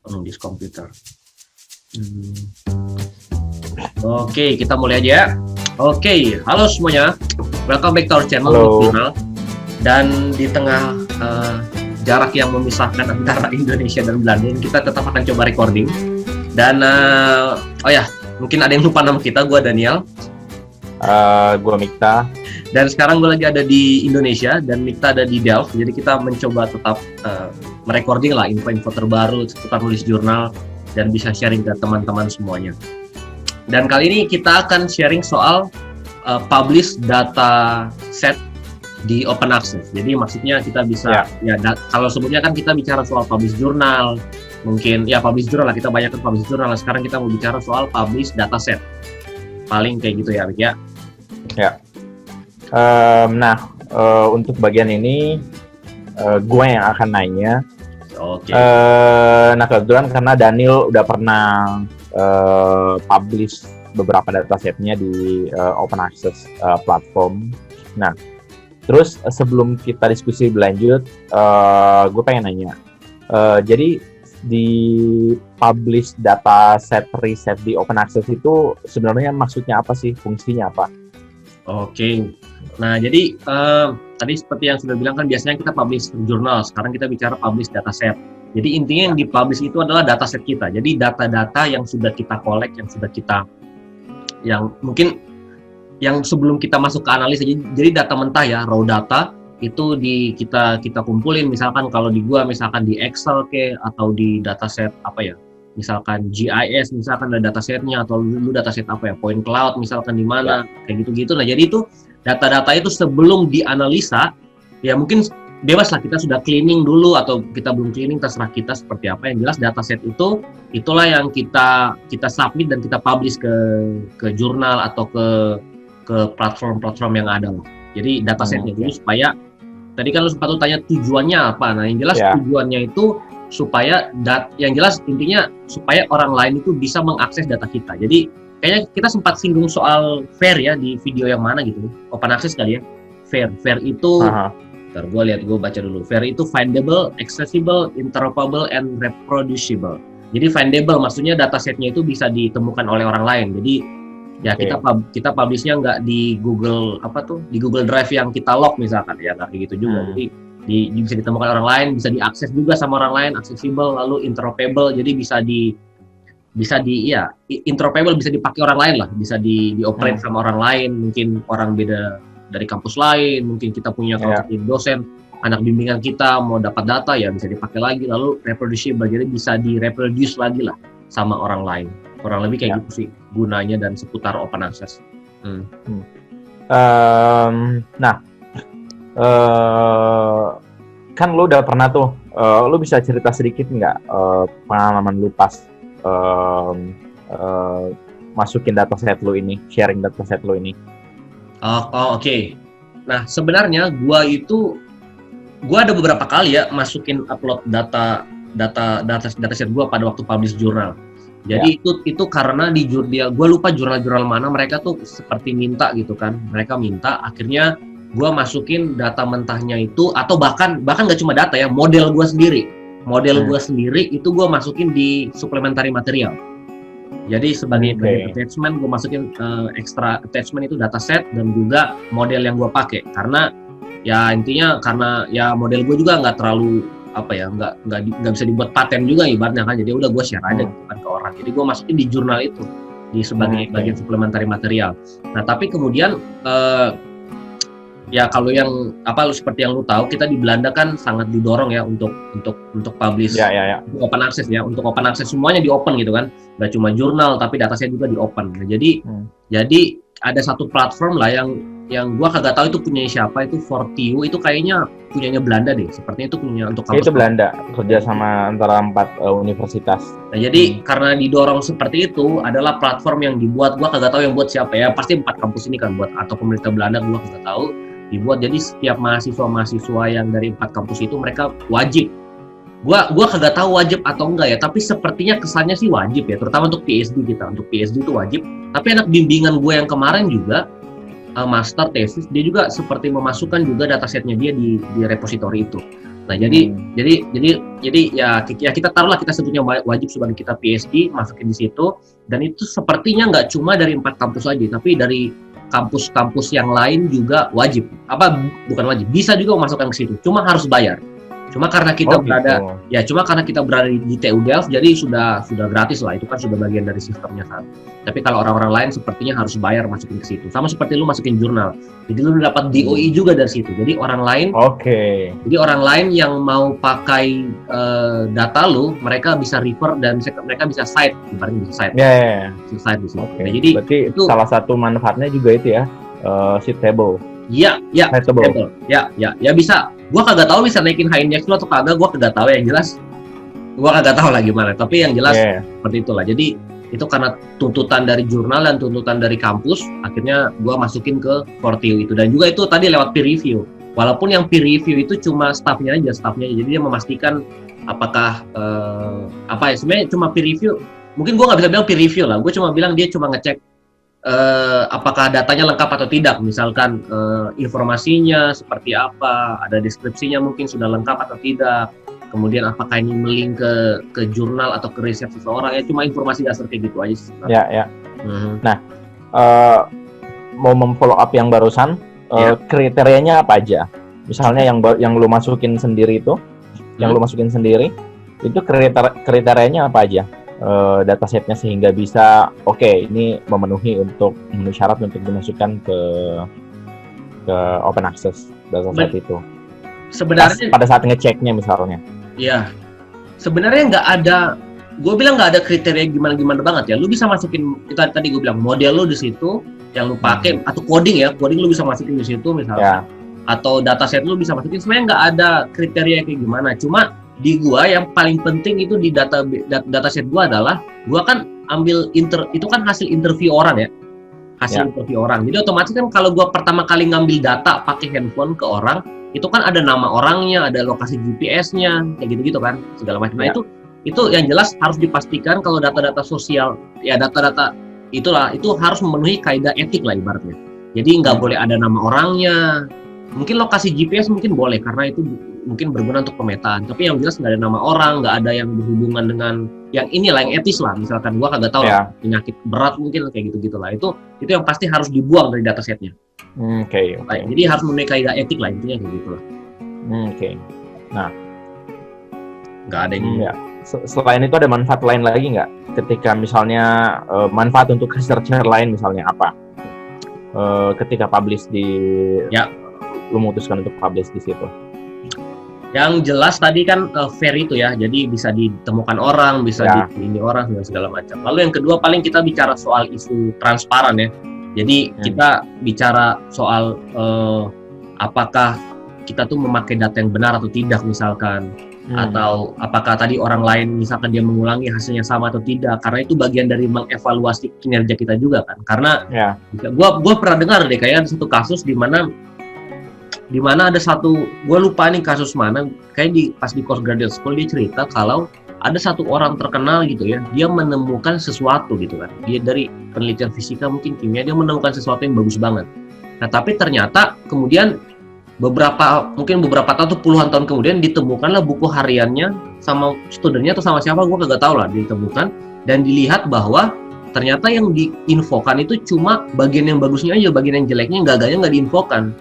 penulis komputer. Oke, kita mulai aja ya. Oke, halo semuanya. Welcome back to our channel Jurnal. Dan di tengah jarak yang memisahkan antara Indonesia dan Belanda, kita tetap akan coba recording. Dan oh ya, mungkin ada yang lupa nama kita. Gue Daniel. Gue Mikta. Dan sekarang gue lagi ada di Indonesia dan Mikta ada di Delft. Jadi kita mencoba tetap merecording lah info-info terbaru seputar nulis jurnal dan bisa sharing ke teman-teman semuanya. Dan kali ini kita akan sharing soal publish data set di open access. Jadi maksudnya kita bisa kalau sebelumnya kan kita bicara soal publish jurnal, mungkin ya publish jurnal lah, kita banyak kan publish jurnal. Sekarang kita mau bicara soal publish data set. Paling kayak gitu ya, Mik ya. Ya. Untuk bagian ini gue yang akan nanya. Oke. Kebetulan karena Daniel udah pernah publish beberapa datasetnya di open access platform. Nah, terus sebelum kita diskusi berlanjut, gue pengen nanya. Jadi di publish dataset riset di open access itu sebenarnya maksudnya apa sih? Fungsinya apa? Oke. Nah, jadi tadi seperti yang sudah bilang kan biasanya kita publish jurnal. Sekarang kita bicara publish dataset. Jadi intinya yang dipublish itu adalah dataset kita. Jadi data-data yang sudah kita collect, yang mungkin yang sebelum kita masuk ke analisa. Jadi data mentah ya, raw data itu kita kumpulin. Misalkan kalau di gua misalkan di Excel atau di dataset apa ya? Misalkan GIS, misalkan ada datasetnya, atau dulu dataset apa ya, point cloud, misalkan di mana, kayak gitu-gitu. Nah, jadi itu data-data itu sebelum dianalisa, ya mungkin bebas lah kita sudah cleaning dulu atau kita belum cleaning, terserah kita seperti apa. Yang jelas dataset itulah yang kita submit dan kita publish ke jurnal atau ke platform-platform yang ada lah. Jadi datasetnya dulu supaya tadi kan lu sempat tanya tujuannya apa. Nah, yang jelas tujuannya itu supaya yang jelas intinya supaya orang lain itu bisa mengakses data kita. Jadi kayaknya kita sempat singgung soal FAIR ya di video yang mana gitu, open access kali ya. FAIR itu ntar gue baca dulu. FAIR itu findable, accessible, interoperable, and reproducible. Jadi findable maksudnya datasetnya itu bisa ditemukan oleh orang lain. Jadi ya kita publishnya nggak di Google di Google Drive yang kita lock misalkan ya, nggak gitu juga. Jadi bisa ditemukan orang lain, bisa diakses juga sama orang lain, accessible, lalu interoperable. Jadi bisa interoperable, bisa dipakai orang lain lah, bisa dioperate sama orang lain, mungkin orang beda dari kampus lain, mungkin kita punya dosen, anak bimbingan kita mau dapat data ya bisa dipakai lagi, lalu reproducible, jadi bisa direproduce lagi lah sama orang lain. Kurang lebih kayak gitu sih gunanya dan seputar open access. Kan lu udah pernah tuh, lu bisa cerita sedikit nggak pengalaman lu pas masukin dataset lu ini, sharing dataset lu ini? Oke. Nah, sebenarnya gua ada beberapa kali ya masukin upload dataset gua pada waktu publish jurnal. Jadi itu karena di jurnal, gua lupa jurnal mana, mereka tuh seperti minta gitu kan. Mereka minta, akhirnya gua masukin data mentahnya itu, atau bahkan nggak cuma data ya, model gua sendiri. Model gua sendiri itu gua masukin di supplementary material. Jadi sebagai attachment gue masukin extra attachment itu dataset dan juga model yang gue pakai, karena ya intinya karena ya model gue juga nggak terlalu nggak bisa dibuat paten juga ibaratnya kan, jadi udah gue share aja gitu kan ke orang. Jadi gue masukin di jurnal itu di sebagai bagian supplementary material. Nah tapi kemudian ya kalau yang seperti yang lu tahu, kita di Belanda kan sangat didorong ya untuk publish untuk open access ya, untuk open access semuanya di open gitu kan, nggak cuma jurnal tapi dataset juga di open. Nah, jadi ada satu platform lah yang gua kagak tahu itu punya siapa, itu Fortiu, itu kayaknya punyanya Belanda deh, sepertinya itu punya untuk kampus. Itu Belanda, kerja sama antara 4 universitas. Nah, jadi karena didorong seperti itu, adalah platform yang dibuat, gua kagak tahu yang buat siapa ya, pasti 4 kampus ini kan buat, atau pemerintah Belanda, gua kagak tahu dibuat. Jadi setiap mahasiswa yang dari 4 kampus itu mereka wajib. Gua kagak tahu wajib atau enggak ya, tapi sepertinya kesannya sih wajib ya, terutama untuk PhD kita. Untuk PhD itu wajib. Tapi anak bimbingan gue yang kemarin juga master tesis, dia juga seperti memasukkan juga datasetnya dia di repository itu. Nah, jadi ya kita taruhlah kita sebutnya wajib sebagai kita PhD masukin di situ, dan itu sepertinya nggak cuma dari 4 kampus aja, tapi dari kampus-kampus yang lain juga wajib. Bukan wajib, bisa juga memasukkan ke situ. Cuma harus bayar. Cuma karena kita berada di TU Delft, jadi sudah gratis lah. Itu kan sudah bagian dari sistemnya kan. Tapi kalau orang-orang lain sepertinya harus bayar masukin ke situ. Sama seperti lu masukin jurnal. Jadi lu dapat DOI juga dari situ. Jadi orang lain Jadi orang lain yang mau pakai data lu, mereka bisa refer dan mereka bisa cite, ibaratnya bisa cite. Bisa cite di situ. Nah, jadi berarti itu salah satu manfaatnya juga itu ya, citable. Iya, citable. Ya bisa. Gua kagak tahu bisa naikin high index lu atau kagak, gua kagak tahu, yang jelas gua kagak tahu lah gimana, tapi yang jelas seperti itulah. Jadi itu karena tuntutan dari jurnal dan tuntutan dari kampus, akhirnya gua masukin ke Forteo itu. Dan juga itu tadi lewat peer review, walaupun yang peer review itu cuma staffnya aja, jadi dia memastikan apakah sebenarnya cuma peer review. Mungkin gua nggak bisa bilang peer review lah, gua cuma bilang dia cuma ngecek apakah datanya lengkap atau tidak, misalkan informasinya seperti apa, ada deskripsinya mungkin sudah lengkap atau tidak, kemudian apakah ini melink ke jurnal atau ke riset seseorang, ya cuma informasi dasar kayak gitu aja sih. Nah, mau memfollow up yang barusan, kriterianya apa aja? Misalnya yang lu masukin sendiri itu, itu kriterianya apa aja? Datasetnya sehingga bisa ini memenuhi syarat untuk dimasukkan ke open access dataset itu. Sebenarnya pada saat ngeceknya misalnya. Iya. Sebenarnya nggak ada, gue bilang nggak ada kriteria gimana banget ya. Lu bisa masukin, itu tadi gue bilang model lu di situ yang lu pakai, atau coding lu bisa masukin di situ misalnya. Atau dataset lu bisa masukin. Sebenarnya nggak ada kriteria kayak gimana. Cuma di gua yang paling penting itu di dataset gua adalah gua kan ambil itu kan hasil interview orang ya. Interview orang. Jadi otomatis kan kalau gua pertama kali ngambil data pakai handphone ke orang, itu kan ada nama orangnya, ada lokasi GPS-nya, kayak gitu-gitu kan, segala macam. Nah, itu yang jelas harus dipastikan kalau data-data sosial, ya data-data itulah, itu harus memenuhi kaidah etik lah ibaratnya. Jadi nggak boleh ada nama orangnya. Mungkin lokasi GPS mungkin boleh karena itu mungkin berguna untuk pemetaan, tapi yang jelas nggak ada nama orang, nggak ada yang berhubungan dengan yang inilah, yang etis lah. Misalkan gua kagak tahu lah, penyakit berat mungkin kayak gitu lah. Itu yang pasti harus dibuang dari datasetnya. Jadi harus memenuhi kaidah etik lah, intinya kayak gitu lah. Nah, nggak ada yang selain itu ada manfaat lain lagi nggak? Ketika misalnya manfaat untuk researcher lain misalnya apa? Ketika publish lu memutuskan untuk publish di situ. Yang jelas tadi kan fair itu ya, jadi bisa ditemukan orang, bisa ini orang dan segala macam. Lalu yang kedua paling kita bicara soal isu transparan ya. Jadi kita bicara soal apakah kita tuh memakai data yang benar atau tidak misalkan, atau apakah tadi orang lain misalkan dia mengulangi hasilnya sama atau tidak, karena itu bagian dari mengevaluasi kinerja kita juga kan. Karena gua pernah dengar deh kayak ada satu kasus di mana ada satu, gue lupa nih kasus mana, kayak pas di Postgraduate School dia cerita kalau ada satu orang terkenal gitu ya, dia menemukan sesuatu gitu kan, dia dari penelitian fisika mungkin kimia, dia menemukan sesuatu yang bagus banget. Nah tapi ternyata kemudian beberapa tahun atau puluhan tahun kemudian ditemukanlah buku hariannya sama studennya atau sama siapa, gue kagak tahu lah, ditemukan dan dilihat bahwa ternyata yang diinfokan itu cuma bagian yang bagusnya aja, bagian yang jeleknya, yang gagalnya nggak diinfokan.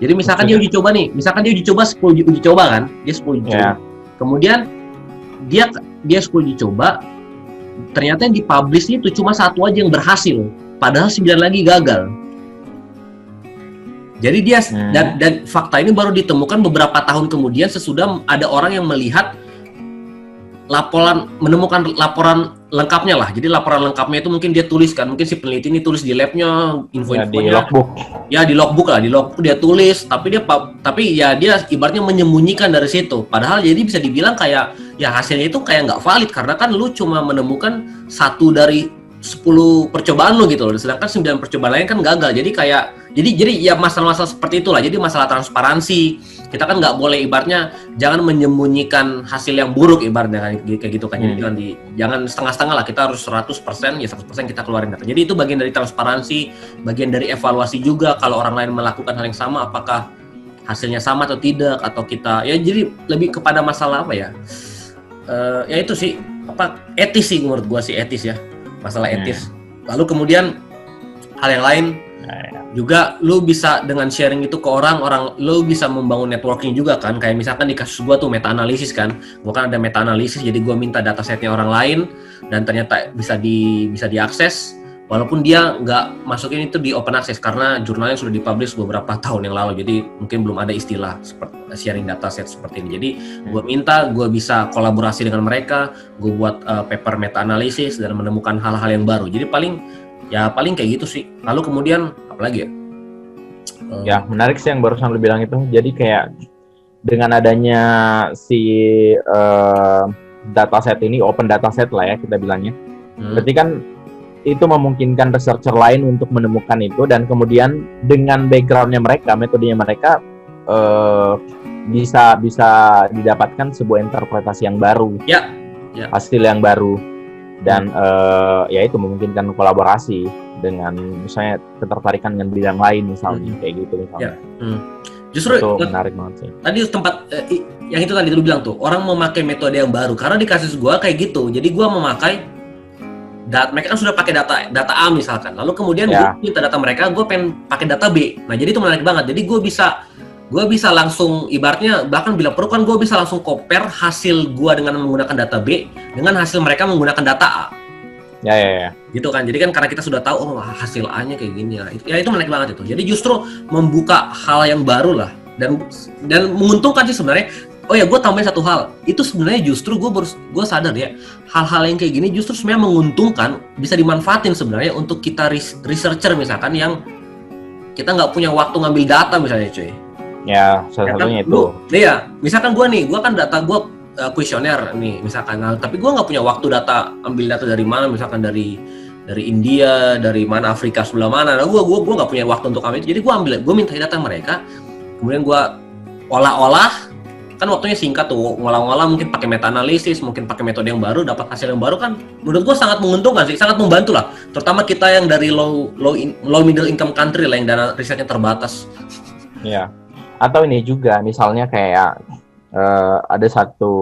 Jadi misalkan dia uji coba 10 uji coba kan, dia 10 uji coba. Kemudian dia 10 uji coba, ternyata yang dipublish itu cuma 1 aja yang berhasil, padahal 9 lagi gagal. Jadi dia dan fakta ini baru ditemukan beberapa tahun kemudian sesudah ada orang yang melihat menemukan laporan lengkapnya lah. Jadi laporan lengkapnya itu mungkin dia tuliskan, mungkin si peneliti ini tulis di labnya, info-infonya di logbook. Ya di logbook dia tulis, tapi dia ibaratnya menyembunyikan dari situ. Padahal jadi bisa dibilang kayak ya hasilnya itu kayak nggak valid karena kan lu cuma menemukan 1 dari 10 percobaan lu gitu loh. Sedangkan 9 percobaan lain kan gagal. Jadi ya masalah-masalah seperti itulah. Jadi masalah transparansi. Kita kan nggak boleh ibaratnya jangan menyembunyikan hasil yang buruk ibaratnya kayak gitu kan. Jadi jangan setengah-setengah lah. Kita harus 100%, ya 100% kita keluarin data. Jadi itu bagian dari transparansi, bagian dari evaluasi juga kalau orang lain melakukan hal yang sama apakah hasilnya sama atau tidak, atau kita ya jadi lebih kepada masalah apa ya? Ya itu sih apa etis sih menurut gua sih, etis ya, masalah etis. Lalu kemudian hal yang lain juga, lu bisa dengan sharing itu ke orang lu bisa membangun networking juga kan. Kayak misalkan di kasus gua tuh meta analisis kan, gua kan ada meta analisis, jadi gua minta datasetnya orang lain dan ternyata bisa diakses walaupun dia nggak masukin itu di open access karena jurnalnya sudah dipublish beberapa tahun yang lalu, jadi mungkin belum ada istilah seperti sharing dataset seperti ini. Jadi gue bisa kolaborasi dengan mereka, gue buat paper meta analisis dan menemukan hal-hal yang baru. Jadi paling kayak gitu sih. Lalu kemudian apalagi ya? Ya menarik sih yang barusan lu bilang itu. Jadi kayak dengan adanya si dataset ini, open dataset lah ya kita bilangnya, berarti kan itu memungkinkan researcher lain untuk menemukan itu, dan kemudian dengan backgroundnya mereka, metodenya mereka bisa didapatkan sebuah interpretasi yang baru, hasil yang baru, dan ya itu memungkinkan kolaborasi dengan misalnya ketertarikan dengan bidang lain misalnya, kayak gitu misalnya. Justru itu menarik banget sih. Tadi tempat yang itu tadi lu bilang tuh, orang memakai metode yang baru karena di kasus gua kayak gitu. Jadi gua memakai mereka kan sudah pakai data A misalkan, lalu kemudian gue minta data mereka, gue pengen pakai data B. Nah jadi itu menarik banget. Jadi gue bisa langsung, ibaratnya bahkan bila perlu kan gue bisa langsung compare hasil gue dengan menggunakan data B dengan hasil mereka menggunakan data A. Ya. Gitu kan. Jadi kan karena kita sudah tahu hasil A-nya kayak gini lah. Ya itu menarik banget itu. Jadi justru membuka hal yang baru lah, dan menguntungkan sih sebenarnya. Oh ya, gue tambahin satu hal. Itu sebenarnya justru gue sadar ya, hal-hal yang kayak gini justru sebenarnya menguntungkan, bisa dimanfaatin sebenarnya untuk kita researcher misalkan yang kita nggak punya waktu ngambil data misalnya cuy. Ya, salah satunya itu. Iya, misalkan gue kan data gue kuesioner nih misalkan, tapi gue nggak punya waktu ambil data dari mana, misalkan dari India, dari mana, Afrika sebelah mana. Nah, gue nggak punya waktu untuk ambil itu. Jadi gue minta data mereka, kemudian gue olah, kan waktunya singkat tuh, ngolah-ngolah, mungkin pakai meta analisis, mungkin pakai metode yang baru, dapat hasil yang baru. Kan menurut gue sangat menguntungkan sih, sangat membantu lah, terutama kita yang dari low middle income country lah, yang dana risetnya terbatas. Iya. Atau ini juga misalnya kayak ada satu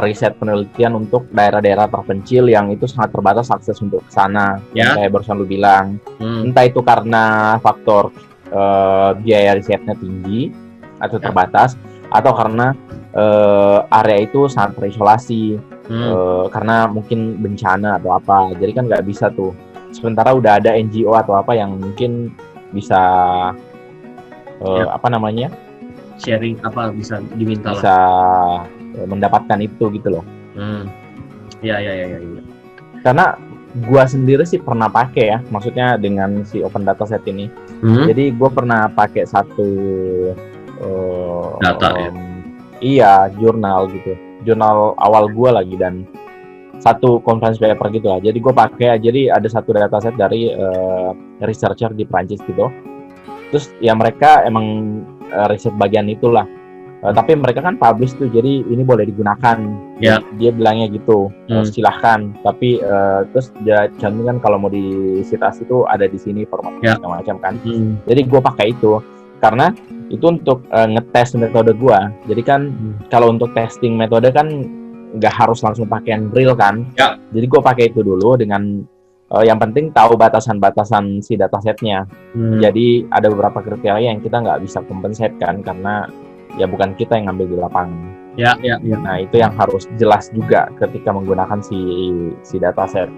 riset penelitian untuk daerah-daerah terpencil yang itu sangat terbatas akses untuk ke sana, kayak barusan lu bilang. Entah itu karena faktor biaya risetnya tinggi atau terbatas, atau karena area itu sangat terisolasi, karena mungkin bencana atau apa. Jadi kan nggak bisa tuh. Sementara udah ada NGO atau apa yang mungkin bisa sharing, bisa diminta bisa mendapatkan itu gitu loh. Ya. Karena gua sendiri sih pernah pakai ya, maksudnya dengan si open dataset ini. Jadi gua pernah pakai satu data iya, jurnal gitu, jurnal awal gue lagi, dan satu conference paper gitu lah. Jadi gue pakai, jadi ada satu dataset dari researcher di Prancis gitu. Terus ya mereka emang riset bagian itulah, tapi mereka kan publish tuh, jadi ini boleh digunakan. Dia bilangnya gitu, silahkan. Tapi terus dia cantumkan kalau mau disitasi itu ada di sini formatnya macam kan. Jadi gue pakai itu karena itu untuk ngetes metode gua. Jadi kan kalau untuk testing metode kan nggak harus langsung pakai Unreal kan. Jadi gua pakai itu dulu dengan yang penting tahu batasan-batasan si datasetnya. Jadi ada beberapa kriteria yang kita nggak bisa compensate kan, karena ya bukan kita yang ngambil di lapangan. Nah itu yang harus jelas juga ketika menggunakan si dataset,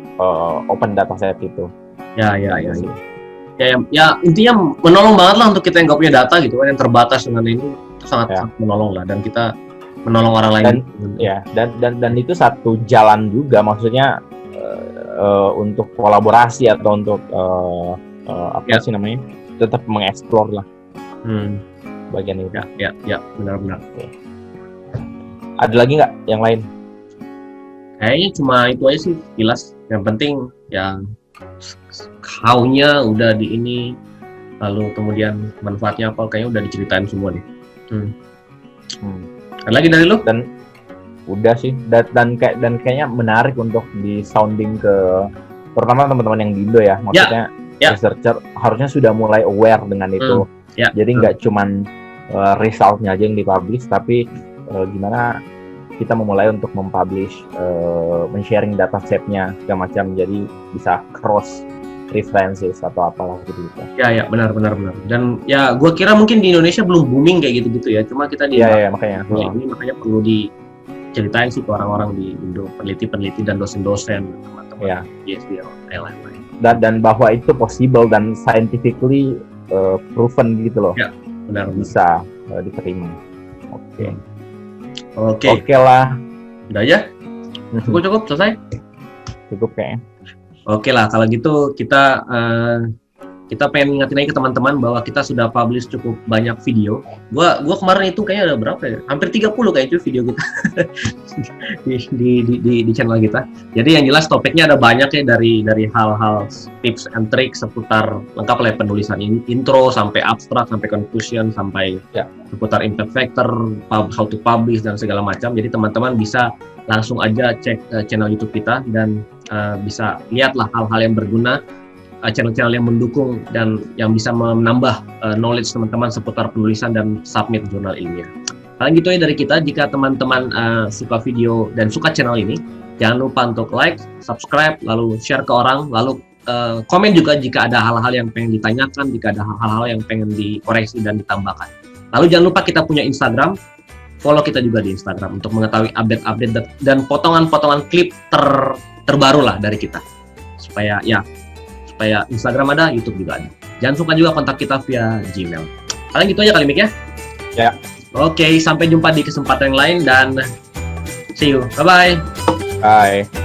open dataset itu. Ya intinya menolong banget lah untuk kita yang nggak punya data gitu kan, yang terbatas dengan itu sangat menolong lah, dan kita menolong orang lain. Dan itu satu jalan juga, maksudnya untuk kolaborasi atau untuk tetap mengeksplor lah bagian itu. Ya benar-benar. Ada lagi nggak yang lain? Kayaknya cuma itu aja sih, jelas. Yang penting ya how-nya udah di ini, lalu kemudian manfaatnya apa kayaknya udah diceritain semua nih. Ada lagi dari lu? Dan udah sih, dan kayaknya menarik untuk di sounding ke terutama teman-teman yang di Indo ya, maksudnya Ya. researcher harusnya sudah mulai aware dengan itu. Ya. Jadi nggak cuman resultnya aja yang dipublish, tapi gimana kita memulai untuk mempublish, men-sharing datasetnya segala macam, jadi bisa cross references atau apalah gitu. Ya, benar. Dan ya, gue kira mungkin di Indonesia belum booming kayak gitu ya. Cuma kita di makanya. ini makanya perlu diceritain sih ke orang-orang di Indo, peneliti dan dosen-dosen, teman-teman PhD yang lain-lain. Dan bahwa itu possible dan scientifically proven gitu loh. Ya, benar. Bisa diterima. Oke lah. Udah aja? Cukup selesai? Cukup kayaknya. Oke lah, kalau gitu kita pengen ngingetin lagi ke teman-teman bahwa kita sudah publish cukup banyak video. Gua kemarin itu kayaknya ada berapa ya? Hampir 30 kayaknya itu video kita di channel kita. Jadi yang jelas topiknya ada banyak ya, dari hal-hal tips and tricks seputar lengkap lah, penulisan intro sampai abstrak sampai conclusion sampai seputar impact factor, how to publish dan segala macam. Jadi teman-teman bisa langsung aja cek channel YouTube kita dan bisa lihatlah hal-hal yang berguna, channel-channel yang mendukung dan yang bisa menambah knowledge teman-teman seputar penulisan dan submit jurnal ilmiah. Paling gitu ya dari kita. Jika teman-teman suka video dan suka channel ini, jangan lupa untuk like, subscribe, lalu share ke orang, lalu komen juga jika ada hal-hal yang pengen ditanyakan, jika ada hal-hal yang pengen dikoreksi dan ditambahkan. Lalu jangan lupa kita punya Instagram, follow kita juga di Instagram untuk mengetahui update-update dan potongan-potongan klip terbaru lah dari kita. Supaya Instagram ada, YouTube juga ada. Jangan lupa juga kontak kita via Gmail. Paling gitu aja kali Mik ya? Ya. Oke, sampai jumpa di kesempatan yang lain dan see you. Bye-bye. Bye.